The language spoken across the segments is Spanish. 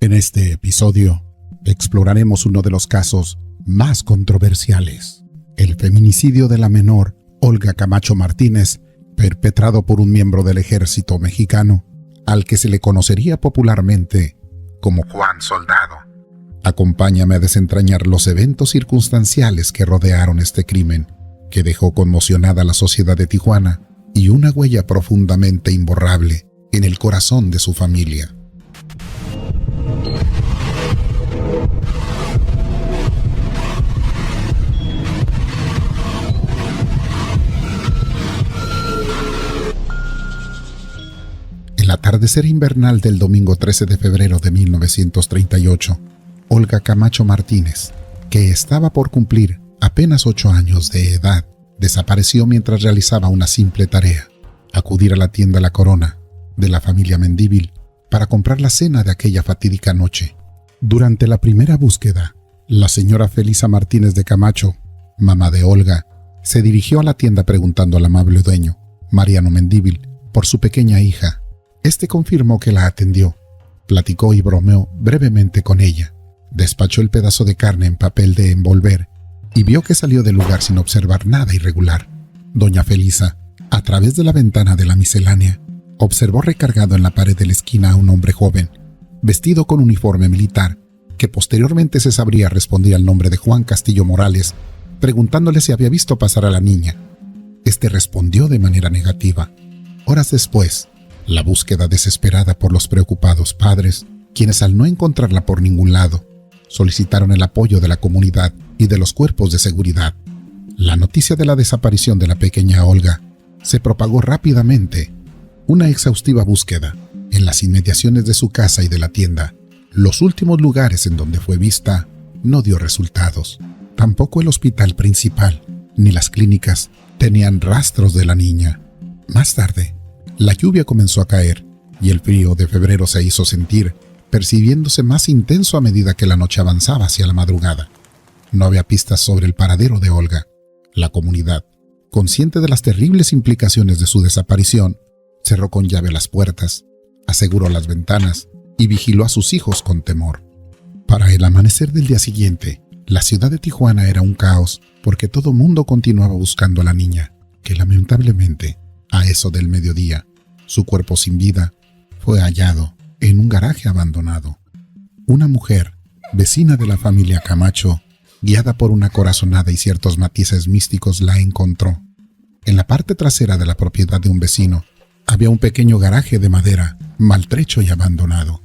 En este episodio, exploraremos uno de los casos más controversiales, el feminicidio de la menor Olga Camacho Martínez, perpetrado por un miembro del ejército mexicano, al que se le conocería popularmente como Juan Soldado. Acompáñame a desentrañar los eventos circunstanciales que rodearon este crimen, que dejó conmocionada a la sociedad de Tijuana y una huella profundamente imborrable en el corazón de su familia. El atardecer invernal del domingo 13 de febrero de 1938, Olga Camacho Martínez, que estaba por cumplir apenas 8 años de edad, desapareció mientras realizaba una simple tarea: acudir a la tienda La Corona de la familia Mendívil para comprar la cena de aquella fatídica noche. Durante la primera búsqueda, la señora Felisa Martínez de Camacho, mamá de Olga, se dirigió a la tienda preguntando al amable dueño, Mariano Mendívil, por su pequeña hija. Este confirmó que la atendió, platicó y bromeó brevemente con ella, despachó el pedazo de carne en papel de envolver y vio que salió del lugar sin observar nada irregular. Doña Felisa, a través de la ventana de la miscelánea, observó recargado en la pared de la esquina a un hombre joven, vestido con uniforme militar, que posteriormente se sabría respondía al nombre de Juan Castillo Morales, preguntándole si había visto pasar a la niña. Este respondió de manera negativa. Horas después, la búsqueda desesperada por los preocupados padres, quienes al no encontrarla por ningún lado, solicitaron el apoyo de la comunidad y de los cuerpos de seguridad. La noticia de la desaparición de la pequeña Olga se propagó rápidamente. Una exhaustiva búsqueda en las inmediaciones de su casa y de la tienda, los últimos lugares en donde fue vista, no dio resultados. Tampoco el hospital principal ni las clínicas tenían rastros de la niña. Más tarde, la lluvia comenzó a caer y el frío de febrero se hizo sentir, percibiéndose más intenso a medida que la noche avanzaba hacia la madrugada. No había pistas sobre el paradero de Olga. La comunidad, consciente de las terribles implicaciones de su desaparición, cerró con llave las puertas, aseguró las ventanas y vigiló a sus hijos con temor. Para el amanecer del día siguiente, la ciudad de Tijuana era un caos porque todo mundo continuaba buscando a la niña, que lamentablemente, a eso del mediodía, su cuerpo sin vida fue hallado en un garaje abandonado. Una mujer, vecina de la familia Camacho, guiada por una corazonada y ciertos matices místicos, la encontró. En la parte trasera de la propiedad de un vecino había un pequeño garaje de madera, maltrecho y abandonado.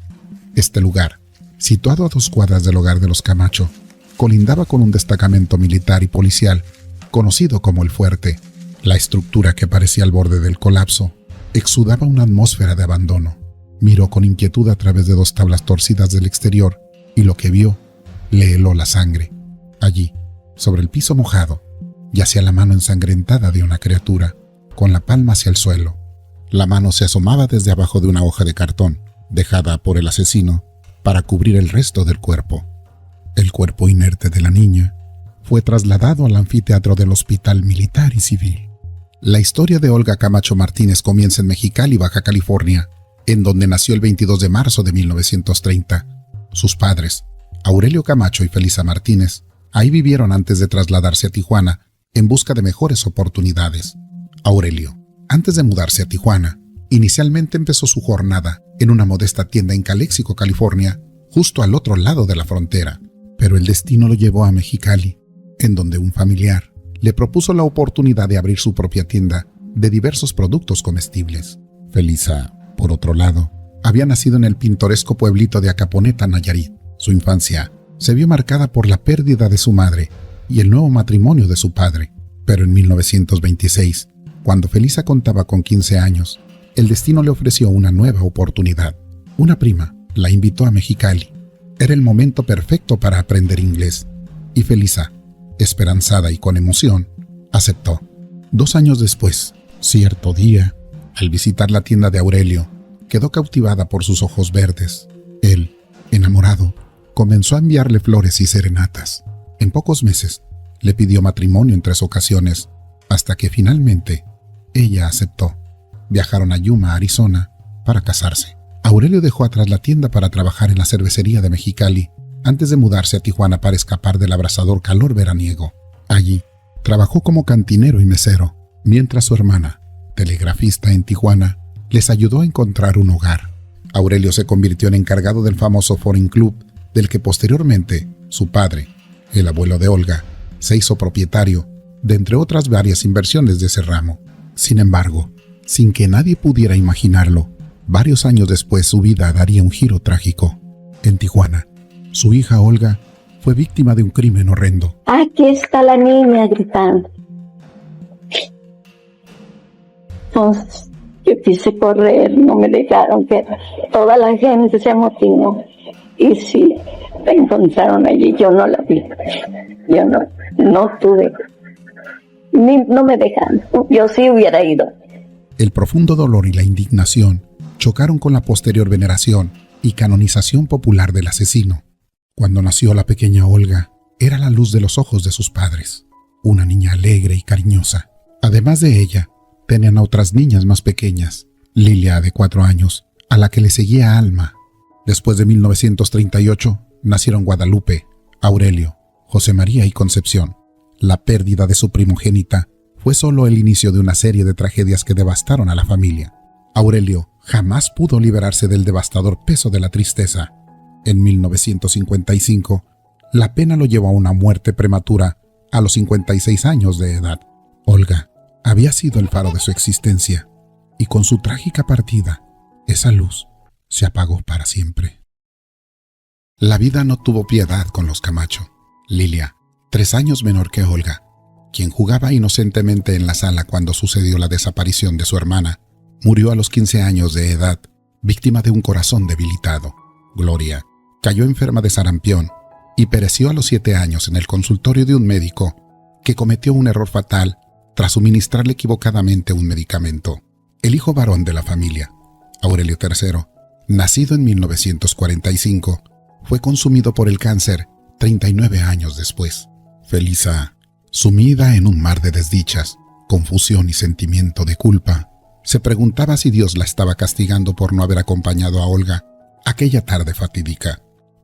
Este lugar, situado a 2 cuadras del hogar de los Camacho, colindaba con un destacamento militar y policial conocido como El Fuerte. La estructura, que parecía al borde del colapso, exudaba una atmósfera de abandono. Miró con inquietud a través de 2 tablas torcidas del exterior y lo que vio le heló la sangre. Allí, sobre el piso mojado, yacía la mano ensangrentada de una criatura, con la palma hacia el suelo. La mano se asomaba desde abajo de una hoja de cartón, dejada por el asesino para cubrir el resto del cuerpo. El cuerpo inerte de la niña fue trasladado al anfiteatro del Hospital Militar y Civil. La historia de Olga Camacho Martínez comienza en Mexicali, Baja California, en donde nació el 22 de marzo de 1930. Sus padres, Aurelio Camacho y Felisa Martínez, ahí vivieron antes de trasladarse a Tijuana en busca de mejores oportunidades. Aurelio, antes de mudarse a Tijuana, inicialmente empezó su jornada en una modesta tienda en Calexico, California, justo al otro lado de la frontera, pero el destino lo llevó a Mexicali, en donde un familiar le propuso la oportunidad de abrir su propia tienda de diversos productos comestibles. Felisa, por otro lado, había nacido en el pintoresco pueblito de Acaponeta, Nayarit. Su infancia se vio marcada por la pérdida de su madre y el nuevo matrimonio de su padre. Pero en 1926, cuando Felisa contaba con 15 años, el destino le ofreció una nueva oportunidad. Una prima la invitó a Mexicali. Era el momento perfecto para aprender inglés, y Felisa, esperanzada y con emoción, aceptó. 2 años después, cierto día, al visitar la tienda de Aurelio, quedó cautivada por sus ojos verdes. Él, enamorado, comenzó a enviarle flores y serenatas. En pocos meses, le pidió matrimonio en 3 ocasiones, hasta que finalmente ella aceptó. Viajaron a Yuma, Arizona, para casarse. Aurelio dejó atrás la tienda para trabajar en la cervecería de Mexicali antes de mudarse a Tijuana para escapar del abrasador calor veraniego. Allí, trabajó como cantinero y mesero, mientras su hermana, telegrafista en Tijuana, les ayudó a encontrar un hogar. Aurelio se convirtió en encargado del famoso Foreign Club, del que posteriormente su padre, el abuelo de Olga, se hizo propietario, de entre otras varias inversiones de ese ramo. Sin embargo, sin que nadie pudiera imaginarlo, varios años después su vida daría un giro trágico. En Tijuana, su hija Olga fue víctima de un crimen horrendo. Aquí está la niña gritando. Entonces, yo quise correr, no me dejaron, que toda la gente se amotinó. Y sí, la encontraron allí, yo no la vi. Yo no tuve, no me dejaron. Yo sí hubiera ido. El profundo dolor y la indignación chocaron con la posterior veneración y canonización popular del asesino. Cuando nació la pequeña Olga, era la luz de los ojos de sus padres, una niña alegre y cariñosa. Además de ella, tenían a otras niñas más pequeñas, Lilia, de 4 años, a la que le seguía Alma. Después de 1938, nacieron Guadalupe, Aurelio, José María y Concepción. La pérdida de su primogénita fue solo el inicio de una serie de tragedias que devastaron a la familia. Aurelio jamás pudo liberarse del devastador peso de la tristeza. En 1955, la pena lo llevó a una muerte prematura a los 56 años de edad. Olga había sido el faro de su existencia, y con su trágica partida, esa luz se apagó para siempre. La vida no tuvo piedad con los Camacho. Lilia, 3 años menor que Olga, quien jugaba inocentemente en la sala cuando sucedió la desaparición de su hermana, murió a los 15 años de edad, víctima de un corazón debilitado. Gloria cayó enferma de sarampión y pereció a los 7 años en el consultorio de un médico que cometió un error fatal tras suministrarle equivocadamente un medicamento. El hijo varón de la familia, Aurelio III, nacido en 1945, fue consumido por el cáncer 39 años después. Felisa, sumida en un mar de desdichas, confusión y sentimiento de culpa, se preguntaba si Dios la estaba castigando por no haber acompañado a Olga aquella tarde fatídica.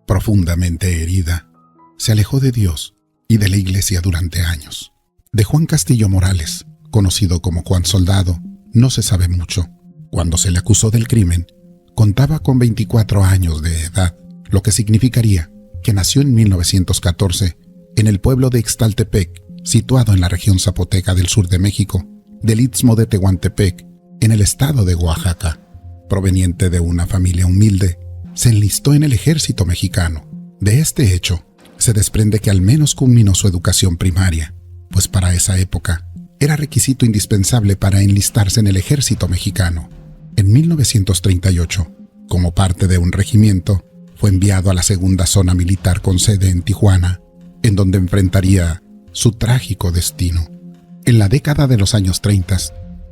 Profundamente herida, se alejó de Dios y de la iglesia durante años. De Juan Castillo Morales, conocido como Juan Soldado, no se sabe mucho. Cuando se le acusó del crimen, contaba con 24 años de edad, lo que significaría que nació en 1914 en el pueblo de Ixtaltepec, situado en la región zapoteca del sur de México, del istmo de Tehuantepec, en el estado de Oaxaca. Proveniente de una familia humilde, se enlistó en el ejército mexicano. De este hecho, se desprende que al menos culminó su educación primaria, pues para esa época era requisito indispensable para enlistarse en el ejército mexicano. En 1938, como parte de un regimiento, fue enviado a la segunda zona militar con sede en Tijuana, en donde enfrentaría su trágico destino. En la década de los años 30,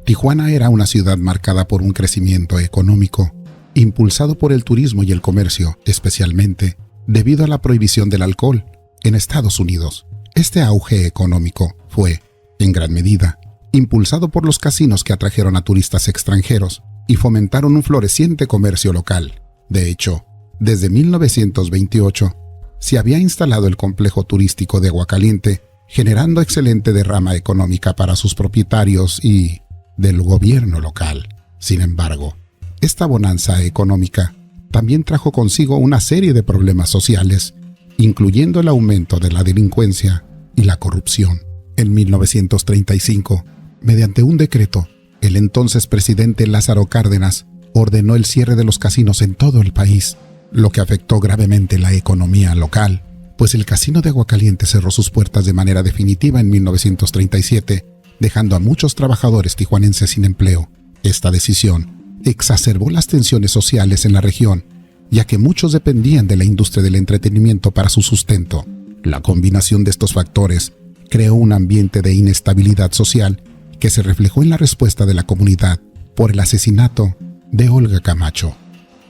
Tijuana era una ciudad marcada por un crecimiento económico, impulsado por el turismo y el comercio, especialmente debido a la prohibición del alcohol en Estados Unidos. Este auge económico fue, en gran medida, impulsado por los casinos que atrajeron a turistas extranjeros y fomentaron un floreciente comercio local. De hecho, desde 1928 se había instalado el complejo turístico de Aguacaliente, generando excelente derrama económica para sus propietarios y del gobierno local. Sin embargo, esta bonanza económica también trajo consigo una serie de problemas sociales, incluyendo el aumento de la delincuencia y la corrupción. En 1935, mediante un decreto, el entonces presidente Lázaro Cárdenas ordenó el cierre de los casinos en todo el país, lo que afectó gravemente la economía local, pues el casino de Aguacaliente cerró sus puertas de manera definitiva en 1937, dejando a muchos trabajadores tijuanenses sin empleo. Esta decisión exacerbó las tensiones sociales en la región, ya que muchos dependían de la industria del entretenimiento para su sustento. La combinación de estos factores creó un ambiente de inestabilidad social que se reflejó en la respuesta de la comunidad por el asesinato de Olga Camacho.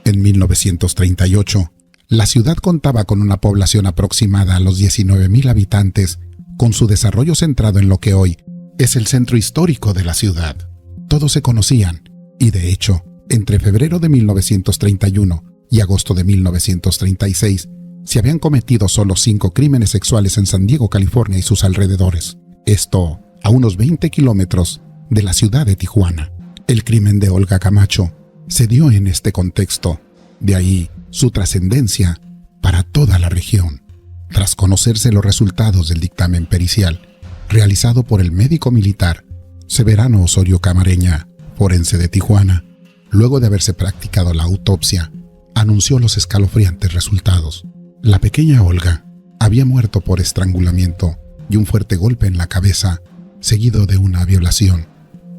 En 1938, la ciudad contaba con una población aproximada a los 19,000 habitantes, con su desarrollo centrado en lo que hoy es el centro histórico de la ciudad. Todos se conocían y, de hecho, Entre febrero de 1931 y agosto de 1936, se habían cometido solo 5 crímenes sexuales en San Diego, California y sus alrededores. Esto a unos 20 kilómetros de la ciudad de Tijuana. El crimen de Olga Camacho se dio en este contexto, de ahí su trascendencia para toda la región. Tras conocerse los resultados del dictamen pericial realizado por el médico militar Severano Osorio Camareña, forense de Tijuana, luego de haberse practicado la autopsia, anunció los escalofriantes resultados. La pequeña Olga había muerto por estrangulamiento y un fuerte golpe en la cabeza, seguido de una violación.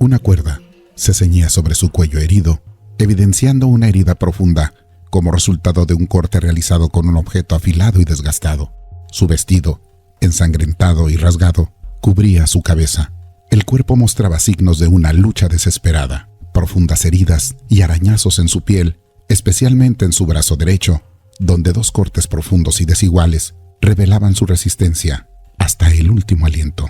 Una cuerda se ceñía sobre su cuello herido, evidenciando una herida profunda como resultado de un corte realizado con un objeto afilado y desgastado. Su vestido, ensangrentado y rasgado, cubría su cabeza. El cuerpo mostraba signos de una lucha desesperada, profundas heridas y arañazos en su piel, especialmente en su brazo derecho, donde 2 cortes profundos y desiguales revelaban su resistencia hasta el último aliento.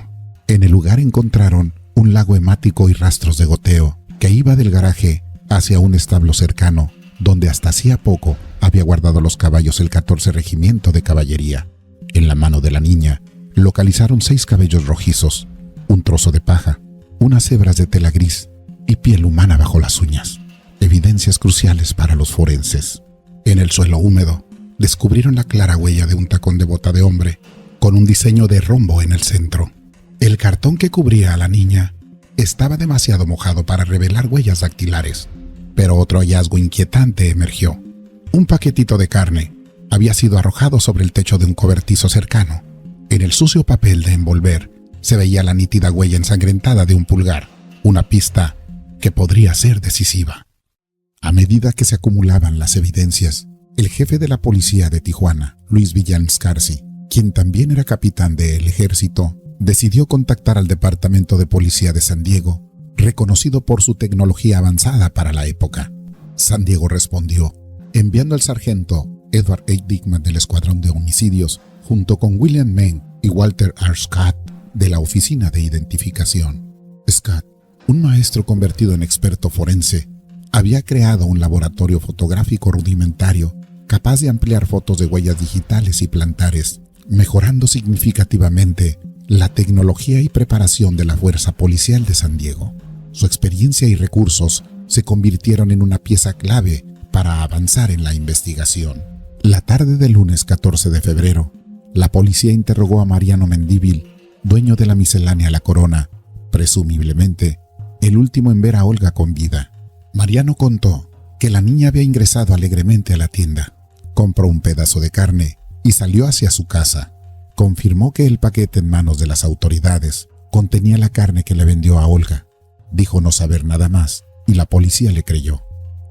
En el lugar encontraron un lago hemático y rastros de goteo que iba del garaje hacia un establo cercano, donde hasta hacía poco había guardado los caballos el 14 Regimiento de Caballería. En la mano de la niña localizaron 6 cabellos rojizos, un trozo de paja, unas hebras de tela gris y piel humana bajo las uñas. Evidencias cruciales para los forenses. En el suelo húmedo descubrieron la clara huella de un tacón de bota de hombre con un diseño de rombo en el centro. El cartón que cubría a la niña estaba demasiado mojado para revelar huellas dactilares, pero otro hallazgo inquietante emergió. Un paquetito de carne había sido arrojado sobre el techo de un cobertizo cercano. En el sucio papel de envolver se veía la nítida huella ensangrentada de un pulgar, una pista que podría ser decisiva. A medida que se acumulaban las evidencias, el jefe de la policía de Tijuana, Luis Villanscarsi, quien también era capitán del ejército, decidió contactar al Departamento de Policía de San Diego, reconocido por su tecnología avanzada para la época. San Diego respondió, enviando al sargento Edward H. Dickman del Escuadrón de Homicidios, junto con William Mann y Walter R. Scott de la Oficina de Identificación. Scott, un maestro convertido en experto forense, había creado un laboratorio fotográfico rudimentario capaz de ampliar fotos de huellas digitales y plantares, mejorando significativamente la tecnología y preparación de la Fuerza Policial de San Diego. Su experiencia y recursos se convirtieron en una pieza clave para avanzar en la investigación. La tarde del lunes 14 de febrero, la policía interrogó a Mariano Mendívil, dueño de la miscelánea La Corona, presumiblemente el último en ver a Olga con vida. Mariano contó que la niña había ingresado alegremente a la tienda, compró un pedazo de carne y salió hacia su casa. Confirmó que el paquete en manos de las autoridades contenía la carne que le vendió a Olga. Dijo no saber nada más y la policía le creyó.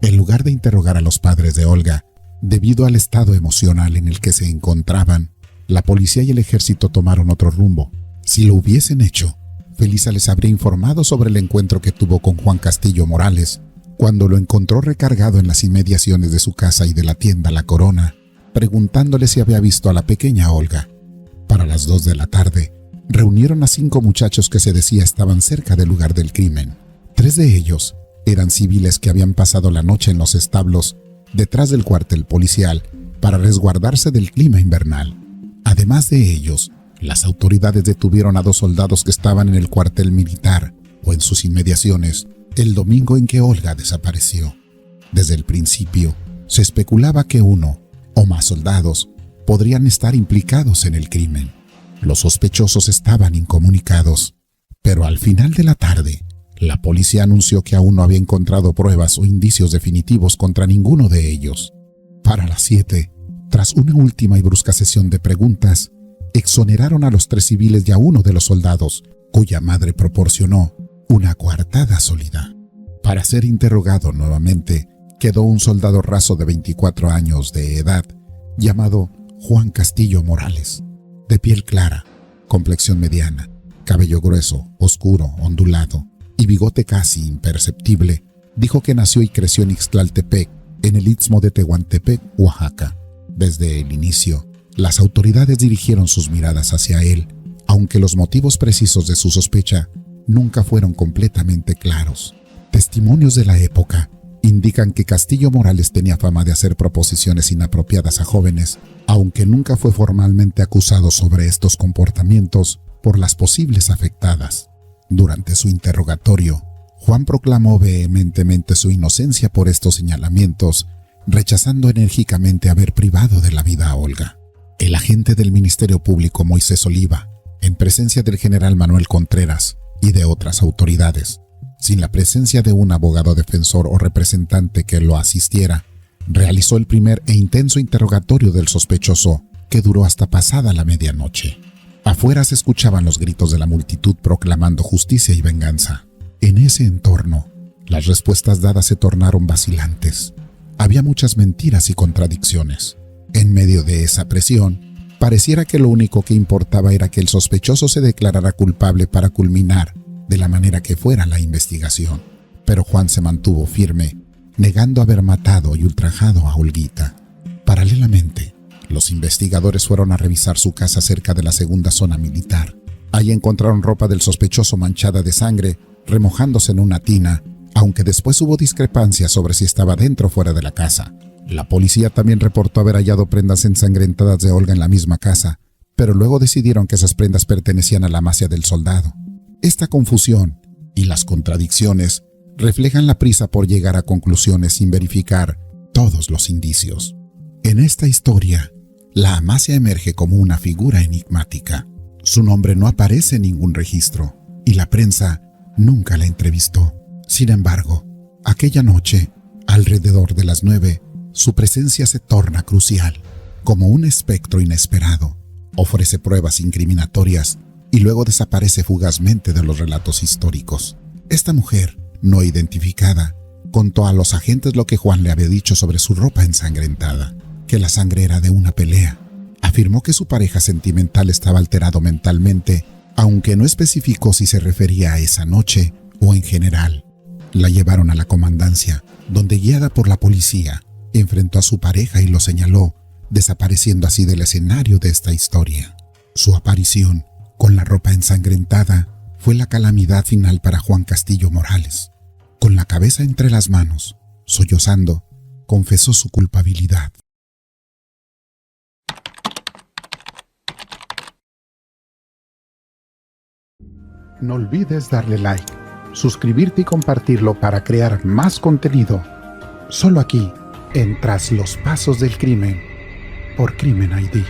En lugar de interrogar a los padres de Olga, debido al estado emocional en el que se encontraban, la policía y el ejército tomaron otro rumbo. Si lo hubiesen hecho, Felisa les habría informado sobre el encuentro que tuvo con Juan Castillo Morales cuando lo encontró recargado en las inmediaciones de su casa y de la tienda La Corona, preguntándole si había visto a la pequeña Olga. Para las 2 de la tarde, reunieron a 5 muchachos que se decía estaban cerca del lugar del crimen. 3 de ellos eran civiles que habían pasado la noche en los establos detrás del cuartel policial para resguardarse del clima invernal. Además de ellos, las autoridades detuvieron a 2 soldados que estaban en el cuartel militar o en sus inmediaciones el domingo en que Olga desapareció. Desde el principio, se especulaba que 1 o más soldados podrían estar implicados en el crimen. Los sospechosos estaban incomunicados, pero al final de la tarde, la policía anunció que aún no había encontrado pruebas o indicios definitivos contra ninguno de ellos. Para las 7, tras una última y brusca sesión de preguntas, exoneraron a los 3 civiles y a 1 de los soldados, cuya madre proporcionó una coartada sólida. Para ser interrogado nuevamente, quedó un soldado raso de 24 años de edad, llamado Juan Castillo Morales, de piel clara, complexión mediana, cabello grueso, oscuro, ondulado y bigote casi imperceptible. Dijo que nació y creció en Ixtlaltepec, en el istmo de Tehuantepec, Oaxaca. Desde el inicio, las autoridades dirigieron sus miradas hacia él, aunque los motivos precisos de su sospecha nunca fueron completamente claros. Testimonios de la época indican que Castillo Morales tenía fama de hacer proposiciones inapropiadas a jóvenes, aunque nunca fue formalmente acusado sobre estos comportamientos por las posibles afectadas. Durante su interrogatorio, Juan proclamó vehementemente su inocencia por estos señalamientos, rechazando enérgicamente haber privado de la vida a Olga. El agente del Ministerio Público Moisés Oliva, en presencia del general Manuel Contreras y de otras autoridades, sin la presencia de un abogado defensor o representante que lo asistiera, realizó el primer e intenso interrogatorio del sospechoso, que duró hasta pasada la medianoche. Afuera se escuchaban los gritos de la multitud proclamando justicia y venganza. En ese entorno, las respuestas dadas se tornaron vacilantes. Había muchas mentiras y contradicciones. En medio de esa presión, pareciera que lo único que importaba era que el sospechoso se declarara culpable para culminar, de la manera que fuera, la investigación. Pero Juan se mantuvo firme, negando haber matado y ultrajado a Olguita. Paralelamente, los investigadores fueron a revisar su casa cerca de la segunda zona militar. Allí encontraron ropa del sospechoso manchada de sangre, remojándose en una tina, aunque después hubo discrepancias sobre si estaba dentro o fuera de la casa. La policía también reportó haber hallado prendas ensangrentadas de Olga en la misma casa, pero luego decidieron que esas prendas pertenecían a la masía del soldado. Esta confusión y las contradicciones reflejan la prisa por llegar a conclusiones sin verificar todos los indicios. En esta historia, la Amasia emerge como una figura enigmática. Su nombre no aparece en ningún registro y la prensa nunca la entrevistó. Sin embargo, aquella noche, alrededor de las 9, su presencia se torna crucial. Como un espectro inesperado, ofrece pruebas incriminatorias y luego desaparece fugazmente de los relatos históricos. Esta mujer, no identificada, contó a los agentes lo que Juan le había dicho sobre su ropa ensangrentada, que la sangre era de una pelea. Afirmó que su pareja sentimental estaba alterado mentalmente, aunque no especificó si se refería a esa noche o en general. La llevaron a la comandancia, donde, guiada por la policía, enfrentó a su pareja y lo señaló, desapareciendo así del escenario de esta historia. Su aparición, con la ropa ensangrentada, fue la calamidad final para Juan Castillo Morales. Con la cabeza entre las manos, sollozando, confesó su culpabilidad. No olvides darle like, suscribirte y compartirlo para crear más contenido. Solo aquí, en Tras los Pasos del Crimen, por Crimen ID.